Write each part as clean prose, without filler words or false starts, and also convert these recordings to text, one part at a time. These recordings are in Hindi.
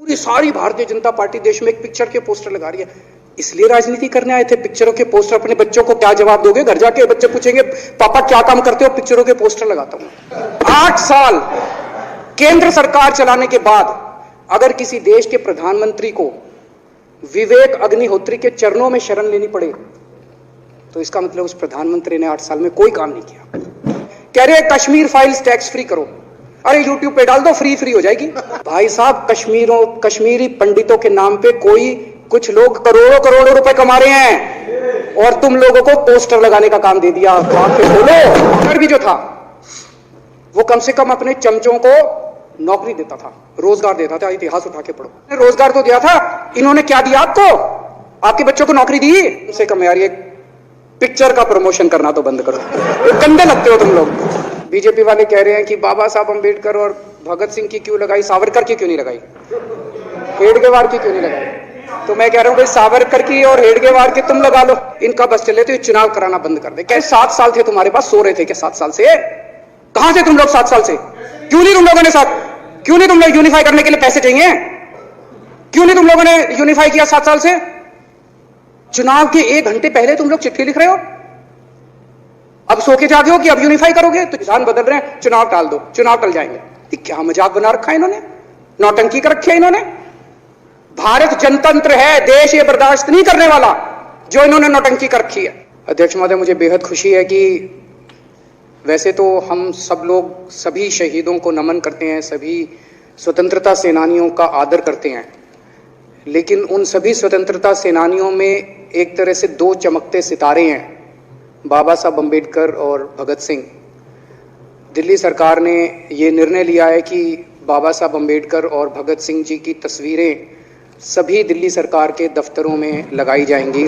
ये सारी भारतीय जनता पार्टी देश में एक पिक्चर के पोस्टर लगा रही है, इसलिए राजनीति करने आए थे। पिक्चरों के पोस्टर, अपने बच्चों को क्या जवाब दोगे? घर जाके बच्चे पूछेंगे पापा क्या काम करते हो? पिक्चरों के पोस्टर लगाता हूं। 8 साल केंद्र सरकार चलाने के बाद अगर किसी देश के प्रधानमंत्री को विवेक अग्निहोत्री के चरणों में शरण लेनी पड़े तो इसका मतलब उस प्रधानमंत्री ने 8 साल में कोई काम नहीं किया। कह रहे कश्मीर फाइल्स टैक्स फ्री करो, अरे यूट्यूब पे डाल दो, फ्री हो जाएगी। भाई साहब, कश्मीरी पंडितों के नाम पे कुछ लोग करोड़ों रुपए कमा रहे हैं और तुम लोगों को पोस्टर लगाने का काम दे दिया। बोलो, भी जो था वो कम से कम अपने चमचों को नौकरी देता था, रोजगार देता था। इतिहास उठा के पढ़ो, रोजगार तो दिया था। इन्होंने क्या दिया आपको? आपके बच्चों को नौकरी दी? कम से कम यार ये पिक्चर का प्रमोशन करना तो बंद करो, गंदे लगते हो तुम लोग। बीजेपी वाले कह रहे हैं कि बाबा साहब अंबेडकर और भगत सिंह की क्यों लगाई, सावरकर की क्यों नहीं लगाई, हेडगेवार की क्यों नहीं लगाई? तो मैं कह रहा हूं भाई, सावरकर की और हेडगेवार की तुम लगा लो। इनका बस चले तो ये चुनाव कराना बंद कर दे। क्या 7 साल थे तुम्हारे पास? सो रहे थे क्या 7 साल से? कहां थे तुम लोग 7 साल से? क्यों नहीं तुम लोगों ने क्यों नहीं तुम लोग यूनिफाई करने के लिए पैसे चाहिए? क्यों नहीं तुम लोगों ने यूनिफाई किया 7 साल से? चुनाव के 1 घंटे पहले तुम लोग चिट्ठी लिख रहे हो, अब सो के जागे हो कि अब यूनिफाई करोगे? तो विधान बदल रहे हैं, चुनाव टाल दो, चुनाव टल जाएंगे। क्या मजाक बना रखा है इन्होंने, नौटंकी कर रखी है इन्होंने। भारत जनतंत्र है, देश ये बर्दाश्त नहीं करने वाला जो इन्होंने नौटंकी कर रखी है। अध्यक्ष महोदय, मुझे बेहद खुशी है कि वैसे तो हम सब लोग सभी शहीदों को नमन करते हैं, सभी स्वतंत्रता सेनानियों का आदर करते हैं, लेकिन उन सभी स्वतंत्रता सेनानियों में एक तरह से 2 चमकते सितारे हैं, बाबा साहब अंबेडकर और भगत सिंह। दिल्ली सरकार ने ये निर्णय लिया है कि बाबा साहब अंबेडकर और भगत सिंह जी की तस्वीरें सभी दिल्ली सरकार के दफ्तरों में लगाई जाएंगी।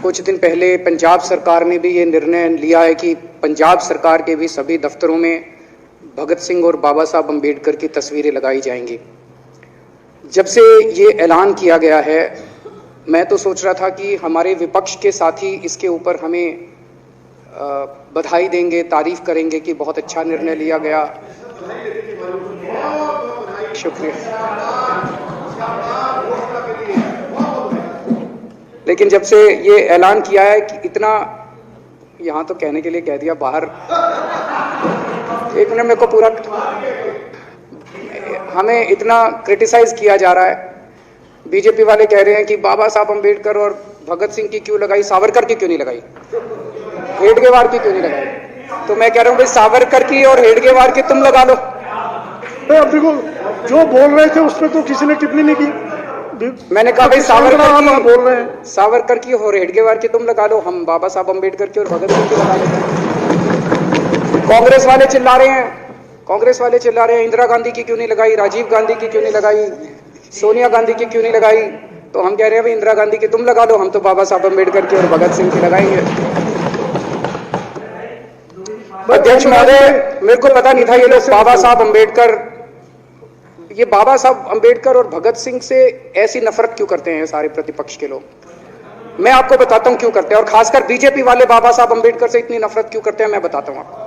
कुछ दिन पहले पंजाब सरकार ने भी ये निर्णय लिया है कि पंजाब सरकार के भी सभी दफ्तरों में भगत सिंह और बाबा साहब अंबेडकर की तस्वीरें लगाई जाएंगी। जब से ये ऐलान किया गया है, मैं तो सोच रहा था कि हमारे विपक्ष के साथी इसके ऊपर हमें बधाई देंगे, तारीफ करेंगे कि बहुत अच्छा निर्णय लिया गया। शुक्रिया। लेकिन जब से ये ऐलान किया है कि इतना, यहां तो कहने के लिए कह दिया, बाहर 1 मिनट मेरे को पूरा, हमें इतना क्रिटिसाइज किया जा रहा है। बीजेपी वाले कह रहे हैं कि बाबा साहब अंबेडकर और भगत सिंह की क्यों लगाई, सावरकर की क्यों नहीं लगाई, हेडगेवार की क्यों नहीं लगाई? तो मैं कह रहा हूं भाई, सावरकर की और हेडगेवार की तुम लगा लो। अब देखो, जो बोल रहे थे उसमें तो किसी ने टिप्पणी नहीं की। मैंने कहा भाई सावरकर की बोल रहे हैं, सावरकर की और हेडगेवार की तुम लगा लो, हम बाबा साहब अंबेडकर की और भगत सिंह की लगा लो। कांग्रेस वाले चिल्ला रहे हैं इंदिरा गांधी की क्यों नहीं लगाई, राजीव गांधी की क्यों नहीं लगाई, सोनिया गांधी की क्यों नहीं लगाई? तो हम कह रहे हैं भाई, इंदिरा गांधी की तुम लगा लो, हम तो बाबा साहब अंबेडकर की और भगत सिंह की लगाएंगे। अध्यक्ष महोदय, मेरे को पता नहीं था ये लोग बाबा साहब अंबेडकर और भगत सिंह से ऐसी नफरत क्यों करते हैं सारे प्रतिपक्ष के लोग। मैं आपको बताता हूं क्यों करते हैं, और खासकर बीजेपी वाले बाबा साहब अंबेडकर से इतनी नफरत क्यों करते हैं, मैं बताता हूं आपको।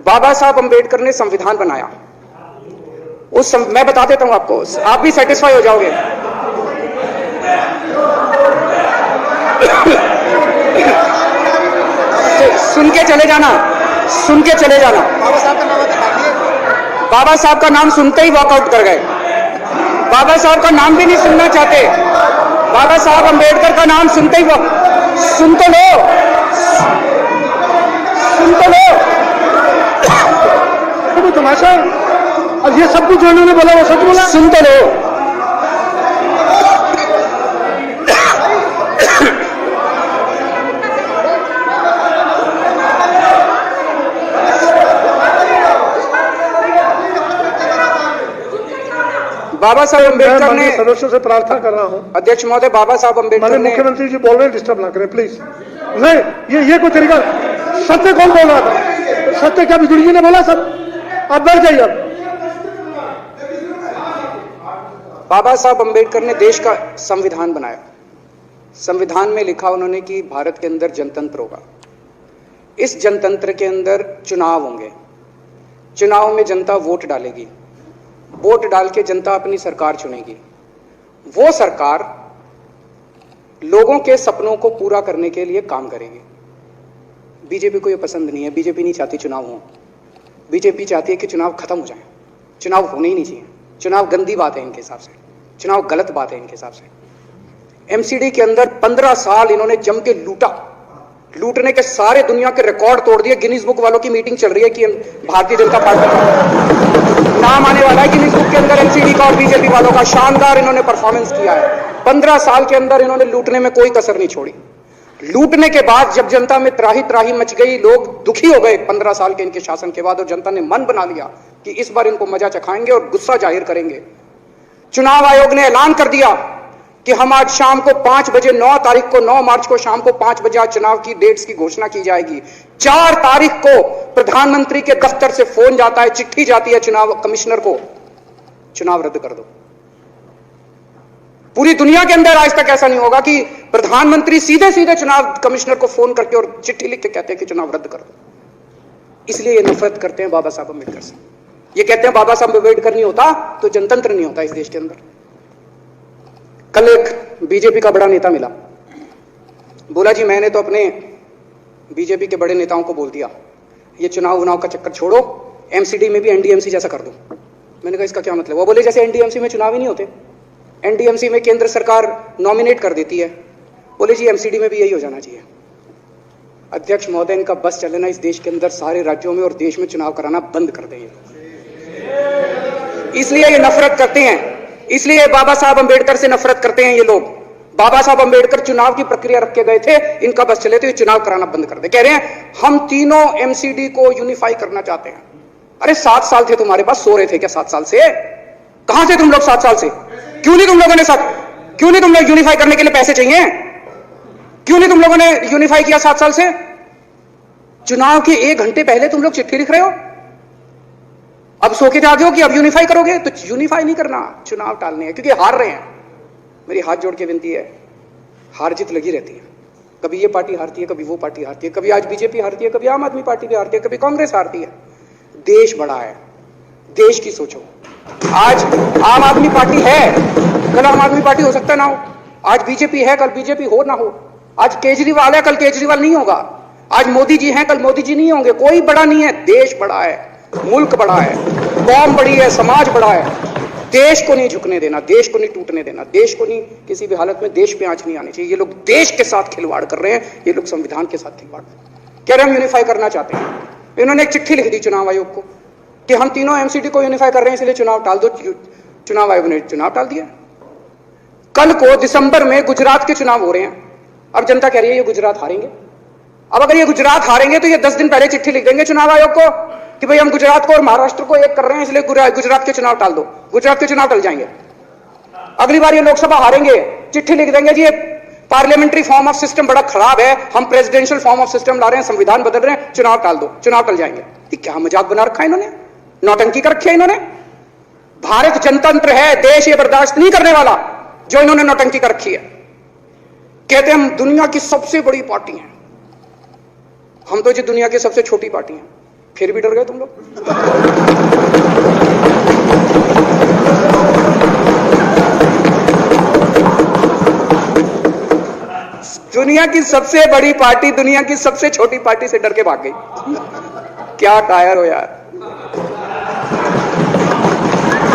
बाबा साहब अंबेडकर ने संविधान बनाया, मैं बता देता हूं आपको, आप भी सेटिस्फाई हो जाओगे। सुन के चले जाना। बाबा साहब का नाम सुनते ही वॉकआउट कर गए। बाबा साहब का नाम भी नहीं सुनना चाहते। बाबा साहब अंबेडकर का नाम सुनते ही सुन तो लो। तमाशा, और ये सब कुछ जो इन्होंने बोला वो सच बोला, सुन तो लो। बाबा साहब अंबेडकर ने, सदस्यों से प्रार्थना कर रहा हूं, अध्यक्ष महोदय, बाबा साहब अंबेडकर ने, मुख्यमंत्री जी बोल रहे हैं, डिस्टर्ब ना करें प्लीज। नहीं, ये कोई तरीका? सत्य कौन बोल रहा था? सत्य क्या बिजुली जी ने बोला? सब अब बैठ जाइए। अब बाबा साहब अंबेडकर ने देश का संविधान बनाया। संविधान में लिखा उन्होंने कि भारत के अंदर जनतंत्र होगा। इस जनतंत्र के अंदर चुनाव होंगे, चुनाव में जनता वोट डालेगी। वोट डाल के जनता अपनी सरकार चुनेगी। वो सरकार लोगों के सपनों को पूरा करने के लिए काम करेगी। बीजेपी को ये पसंद नहीं है। बीजेपी नहीं चाहती चुनाव हो। बीजेपी चाहती है कि चुनाव खत्म हो जाए। चुनाव होने ही नहीं चाहिए। चुनाव गंदी बात है इनके हिसाब से। चुनाव गलत बात है इनके हिसाब से। एमसीडी के अंदर 15 साल इन्होंने जम के लूटा। लूटने के सारे दुनिया के रिकॉर्ड तोड़ दिए। गिनीज बुक वालों की मीटिंग चल रही है कि भारतीय जनता पार्टी का नाम आने वाला है गिनीज बुक के अंदर एमसीडी का और बीजेपी वालों का। शानदार इन्होंने परफॉर्मेंस किया है। 15 साल के अंदर इन्होंने लूटने में कोई कसर नहीं छोड़ी। लूटने के बाद जब जनता में त्राही त्राही मच गई, लोग दुखी हो गए 15 साल के इनके शासन के बाद, और जनता ने मन बना लिया कि इस बार इनको मजा चखाएंगे और गुस्सा जाहिर करेंगे। चुनाव आयोग ने ऐलान कर दिया कि हम आज शाम को 5 बजे 9 तारीख को 9 मार्च को शाम को 5 बजे आज चुनाव की डेट्स की घोषणा की जाएगी। 4 तारीख को प्रधानमंत्री के दफ्तर से फोन जाता है, चिट्ठी जाती है चुनाव कमिश्नर को, चुनाव रद्द कर दो। पूरी दुनिया के अंदर आज तक ऐसा नहीं होगा कि प्रधानमंत्री सीधे सीधे चुनाव कमिश्नर को फोन करके और चिट्ठी लिख के कहते हैं कि चुनाव रद्द कर दो। इसलिए ये नफरत करते हैं बाबा साहब अम्बेडकर से। ये कहते हैं बाबा साहब अम्बेडकर नहीं होता तो जनतंत्र नहीं होता इस देश के अंदर। कल एक बीजेपी का बड़ा नेता मिला, बोला जी मैंने तो अपने बीजेपी के बड़े नेताओं को बोल दिया ये चुनाव का चक्कर छोड़ो, एमसीडी में भी एनडीएमसी जैसा कर दो। मैंने कहा इसका क्या मतलब? वो बोले जैसे एनडीएमसी में चुनाव ही नहीं होते, एनडीएमसी में केंद्र सरकार नॉमिनेट कर देती है। बोले जी एमसीडी में भी यही हो जाना चाहिए। अध्यक्ष महोदय, इनका बस चलना इस देश के अंदर सारे राज्यों में और देश में चुनाव कराना बंद कर दें। इसलिए ये नफरत करते हैं, इसलिए बाबा साहब अंबेडकर से नफरत करते हैं ये लोग। बाबा साहब अंबेडकर चुनाव की प्रक्रिया रख के गए थे, इनका बस चले तो ये चुनाव कराना बंद कर दे। कह रहे हैं हम तीनों एमसीडी को यूनिफाई करना चाहते हैं। अरे 7 साल थे तुम्हारे पास, सो रहे थे क्या 7 साल से? कहां थे तुम लोग 7 साल से? क्यों नहीं तुम लोगों ने क्यों नहीं तुम लोग यूनिफाई करने के लिए पैसे चाहिए? क्यों नहीं तुम लोगों ने यूनिफाई किया 7 साल से? चुनाव के 1 घंटे पहले तुम लोग चिट्ठी लिख रहे हो। अब सो के जागे हो कि अब यूनिफाई करोगे? तो यूनिफाई नहीं करना, चुनाव टालने हैं, क्योंकि हार रहे हैं। मेरी हाथ जोड़ के विनती है, हार जीत लगी रहती है। कभी ये पार्टी हारती है, कभी वो पार्टी हारती है, कभी आज बीजेपी हारती है, कभी आम आदमी पार्टी भी हारती है, कभी कांग्रेस हारती है। देश बड़ा है, देश की सोचो। आज आम आदमी पार्टी है, कल आम आदमी पार्टी हो सकता है ना हो। आज बीजेपी है, कल बीजेपी हो ना हो। आज केजरीवाल है, कल केजरीवाल नहीं होगा। आज मोदी जी हैं, कल मोदी जी नहीं होंगे। कोई बड़ा नहीं है, देश बड़ा है, मुल्क बड़ा है, कौम बड़ी है, समाज बड़ा है। देश को नहीं झुकने देना, देश को नहीं टूटने देना, देश को नहीं किसी भी हालत में देश पे आंच नहीं आनी चाहिए। ये लोग देश के साथ खिलवाड़ कर रहे हैं, ये लोग संविधान के साथ खिलवाड़ कह रहे हैं। हम यूनिफाई करना चाहते हैं। इन्होंने एक चिट्ठी लिख दी चुनाव आयोग को कि हम तीनों एमसीडी को यूनिफाई कर रहे हैं, इसलिए चुनाव टाल दो। चुनाव आयोग ने चुनाव टाल दिया। कल को दिसंबर में गुजरात के चुनाव हो रहे हैं। अब जनता कह रही है ये गुजरात हारेंगे। अब अगर ये गुजरात हारेंगे तो ये 10 दिन पहले चिट्ठी लिख देंगे चुनाव आयोग को कि भाई हम गुजरात को और महाराष्ट्र को एक कर रहे हैं, इसलिए गुजरात के चुनाव टाल दो। गुजरात के चुनाव टल जाएंगे। अगली बार ये लोकसभा हारेंगे, चिट्ठी लिख देंगे जी ये पार्लियामेंट्री फॉर्म ऑफ सिस्टम बड़ा खराब है, हम प्रेसिडेंशियल फॉर्म ऑफ सिस्टम ला रहे हैं, संविधान बदल रहे हैं, चुनाव टाल दो। चुनाव टल जाएंगे। ये क्या मजाक बना रखा है इन्होंने, नौटंकी कर रखी है इन्होंने। भारत जनतंत्र है, देश ये बर्दाश्त नहीं करने वाला जो इन्होंने नौटंकी कर रखी है। कहते हैं हम दुनिया की सबसे बड़ी पार्टी हैं, हम तो जी दुनिया की सबसे छोटी पार्टी हैं। फिर भी डर गए तुम लोग। दुनिया की सबसे बड़ी पार्टी दुनिया की सबसे छोटी पार्टी से डर के भाग गई। क्या कायर हो यार।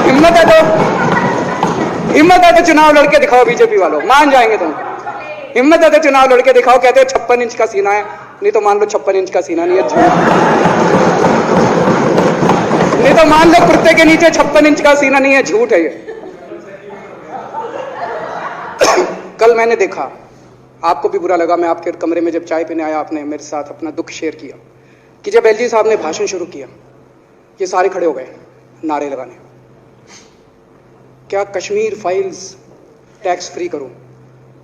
हिम्मत है तो चुनाव लड़के दिखाओ बीजेपी वालों, मान जाएंगे तुम। हिम्मत है तो चुनाव लड़के दिखाओ। कहते हैं 56 इंच का सीना है, नहीं तो मान लो 56 इंच का सीना नहीं है, नहीं तो मान लो कुर्ते के नीचे 56 इंच का सीना नहीं है, झूठ है ये। कल मैंने देखा, आपको भी बुरा लगा, मैं आपके कमरे में जब चाय पीने आया, आपने मेरे साथ अपना दुख शेयर किया कि जब एलजी साहब ने भाषण शुरू किया, ये सारे खड़े हो गए नारे लगाने। क्या कश्मीर फाइल्स टैक्स फ्री करो,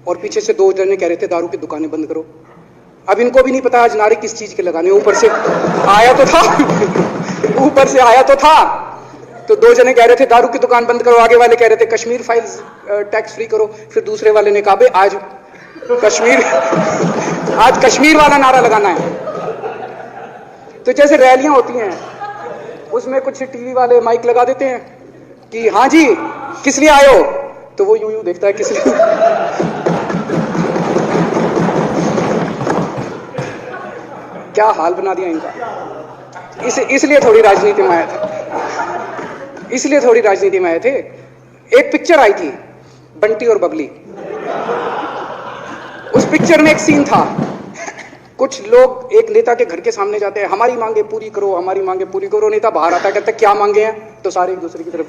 और पीछे से 2 जने कह रहे थे दारू की दुकानें बंद करो। अब इनको भी नहीं पता आज नारे किस चीज के लगाने। ऊपर से आया तो था ऊपर से आया तो था, तो 2 जने कह रहे थे दारू की दुकान बंद करो, आगे वाले कह रहे थे कश्मीर फाइल्स टैक्स फ्री करो, फिर दूसरे वाले ने कहा आज कश्मीर वाला नारा लगाना है। तो जैसे रैलियां होती हैं उसमें कुछ टीवी वाले माइक लगा देते हैं, कि हाँ जी किस लिए आए हो, तो वो यूं यूं देखता है किस लिए। क्या हाल बना दिया इनका। इसलिए थोड़ी राजनीति में आए थे, इसलिए थोड़ी राजनीति में आए थे। एक पिक्चर आई थी बंटी और बबली, उस पिक्चर में एक सीन था, कुछ लोग एक नेता के घर के सामने जाते हैं, हमारी मांगे पूरी करो, हमारी मांगे पूरी करो। नेता बाहर आता है, कहता है क्या मांगे हैं, तो सारे एक दूसरे की तरफ,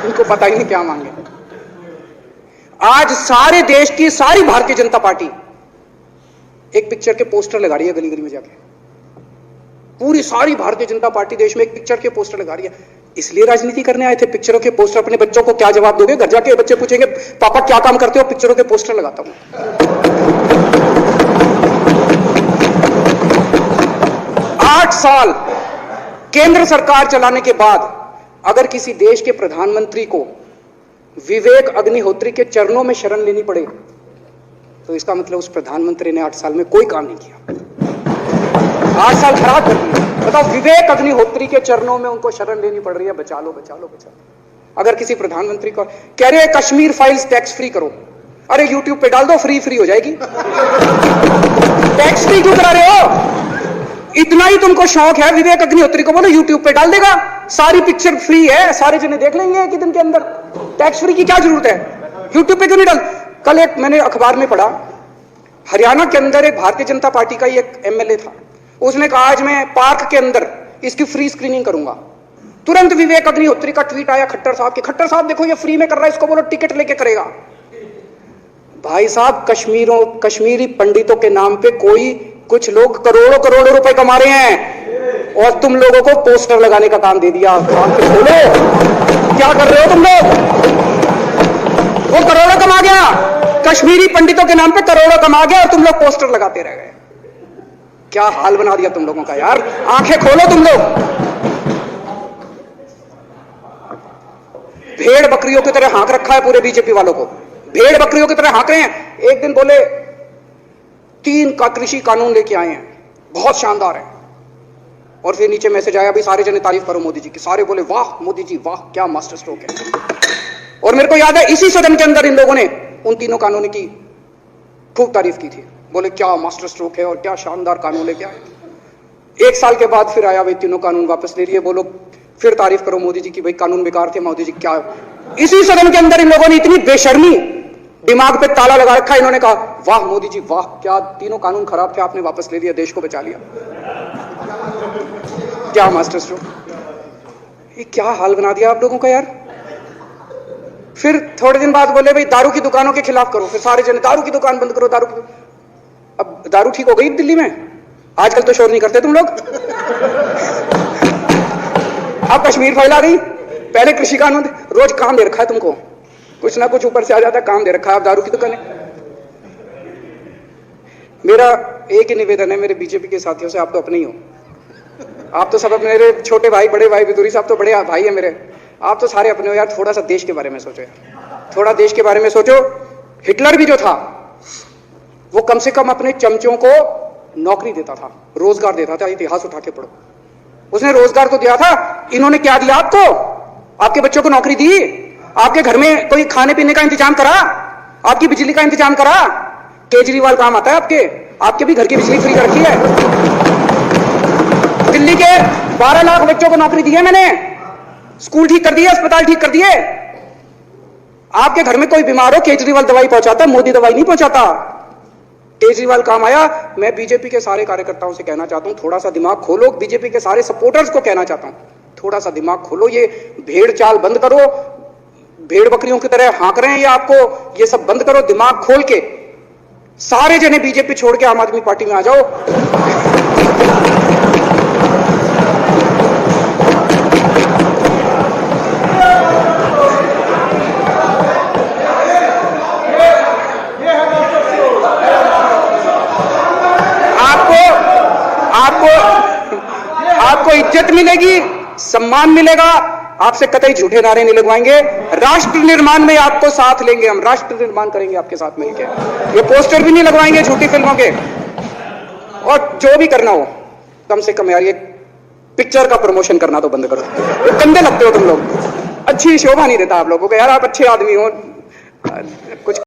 उनको पता ही नहीं क्या मांगे। आज सारे देश की सारी भारतीय जनता पार्टी एक पिक्चर के पोस्टर लगा रही है गली गली में जाके। पूरी सारी भारतीय जनता पार्टी देश में एक पिक्चर के पोस्टर लगा रही है। इसलिए राजनीति करने आए थे, पिक्चरों के पोस्टर। अपने बच्चों को क्या जवाब दोगे? घर जाके बच्चे पूछेंगे पापा क्या काम करते हो, पिक्चरों के पोस्टर लगाता हूं। 8 साल केंद्र सरकार चलाने के बाद अगर किसी देश के प्रधानमंत्री को विवेक अग्निहोत्री के चरणों में शरण लेनी पड़े, तो इसका मतलब उस प्रधानमंत्री ने 8 साल में कोई काम नहीं किया। 8 साल खराब कर दिए। बताओ, विवेक अग्निहोत्री के चरणों में उनको शरण लेनी पड़ रही है, बचा लो बचा लो बचा लो। अगर किसी प्रधानमंत्री को कह रहे हैं कश्मीर फाइल्स टैक्स फ्री करो, अरे यूट्यूब पे डाल दो, फ्री हो जाएगी। टैक्स फ्री क्यों करा रहे हो? इतना ही तुमको शौक है, विवेक अग्निहोत्री को बोलो यूट्यूब पे डाल देगा, सारी पिक्चर फ्री है, सारे जने देख लेंगे एक दिन के अंदर। टैक्स फ्री की क्या जरूरत है? यूट्यूब पे क्यों नहीं डाल? कल एक मैंने अखबार में पढ़ा, हरियाणा के अंदर एक भारतीय जनता पार्टी का एक एमएलए था, उसने कहा आज मैं पार्क के अंदर इसकी फ्री स्क्रीनिंग करूंगा। तुरंत विवेक अग्निहोत्री का ट्वीट आया खट्टर साहब के, खट्टर साहब देखो ये फ्री में कर रहा है, इसको बोलो टिकट लेके करेगा। भाई साहब, कश्मीरी पंडितों के नाम पे कोई कुछ लोग करोड़ों करोड़ों रुपए कमा रहे हैं, और तुम लोगों को पोस्टर लगाने का काम दे दिया। बोलो क्या कर रहे हो तुम लोग? वो करोड़ों कमा गया, कश्मीरी पंडितों के नाम पे करोड़ों कमा गया, और तुम लोग पोस्टर लगाते रह गए। क्या हाल बना दिया तुम लोगों का यार। आंखें खोलो तुम लोग। भेड़ बकरियों की तरह हाँक रखा है पूरे बीजेपी वालों को, भेड़ बकरियों की तरह हाँक रहे हैं। एक दिन बोले 3 का कृषि कानून लेके आए हैं, बहुत शानदार है, और फिर नीचे मैसेज आया भी सारे जने तारीफ करो मोदी जी की। सारे बोले वाह मोदी जी वाह, क्या मास्टर स्ट्रोक है। और मेरे को याद है इसी सदन के अंदर इन लोगों ने उन 3 कानूनों की खूब तारीफ की थी, बोले क्या मास्टर स्ट्रोक है और क्या शानदार कानून लेके आए। 1 साल के बाद फिर आया, वे 3 कानून वापस ले लिए, बोलो फिर तारीफ करो मोदी जी की, भाई कानून बेकार थे मोदी जी। क्या इसी सदन के अंदर इन लोगों ने इतनी बेशर्मी, दिमाग पे ताला लगा रखा, इन्होंने कहा वाह मोदी जी वाह, क्या 3 कानून खराब थे आपने वापस ले लिया, देश को बचा लिया। क्या मास्टर स्ट्रोक, ये क्या हाल बना दिया आप लोगों का यार। फिर थोड़े दिन बाद बोले भाई दारू की दुकानों के खिलाफ करो, फिर सारे जने दारू की दुकान बंद करो, दारू की। अब दारू ठीक हो गई दिल्ली में, आजकल तो शोर नहीं करते तुम लोग। अब कश्मीर फाइल आ गई, पहले कृषि कानून, रोज काम दे रखा है तुमको, कुछ ना कुछ ऊपर से आ जाता है, काम दे रखा है। अब दारू की दुकान है। मेरा एक ही निवेदन है मेरे बीजेपी के साथियों से, आप तो अपने ही हो, आप तो सब अपने, मेरे छोटे भाई बड़े भाई विदुरी साहब तो बड़े भाई है मेरे, आप तो सारे अपने हो यार। थोड़ा सा देश के बारे में सोचो यार, थोड़ा देश के बारे में सोचो। हिटलर भी जो था वो कम से कम अपने चमचों को नौकरी देता था, रोजगार देता था। इतिहास उठा के पढ़ो, उसने रोजगार तो दिया था। इन्होंने क्या दिया आपको? आपके बच्चों को नौकरी दी, आपके घर में कोई खाने पीने का इंतजाम करा, आपकी बिजली का इंतजाम करा। केजरीवाल काम आता है आपके भी घर की बिजली फ्री कर रखी है। दिल्ली के 12 लाख बच्चों को नौकरी दी है मैंने, स्कूल ठीक कर दिए, अस्पताल ठीक कर दिए। आपके घर में कोई बीमार हो, केजरीवाल दवाई पहुंचाता, मोदी दवाई नहीं पहुंचाता। केजरीवाल काम आया। मैं बीजेपी के सारे कार्यकर्ताओं से कहना चाहता हूं, थोड़ा सा दिमाग खोलो। बीजेपी के सारे सपोर्टर्स को कहना चाहता हूं, थोड़ा सा दिमाग खोलो। ये भेड़ चाल बंद करो, भेड़ बकरियों की तरह हाँक रहे हैं ये आपको, ये सब बंद करो। दिमाग खोल के सारे जने बीजेपी छोड़ के आम आदमी पार्टी में आ जाओ। आपको इज्जत मिलेगी, सम्मान मिलेगा, आपसे कतई झूठे नारे नहीं लगवाएंगे। राष्ट्र निर्माण में आपको साथ लेंगे, हम राष्ट्र निर्माण करेंगे आपके साथ मिलकर। ये पोस्टर भी नहीं लगवाएंगे झूठी फिल्मों के, और जो भी करना हो कम से कम यार ये पिक्चर का प्रमोशन करना तो बंद करो। ये गंदे लगते हो तुम लोग। अच्छी शोभा नहीं देता आप लोगों को यार, आप अच्छे आदमी हो कुछ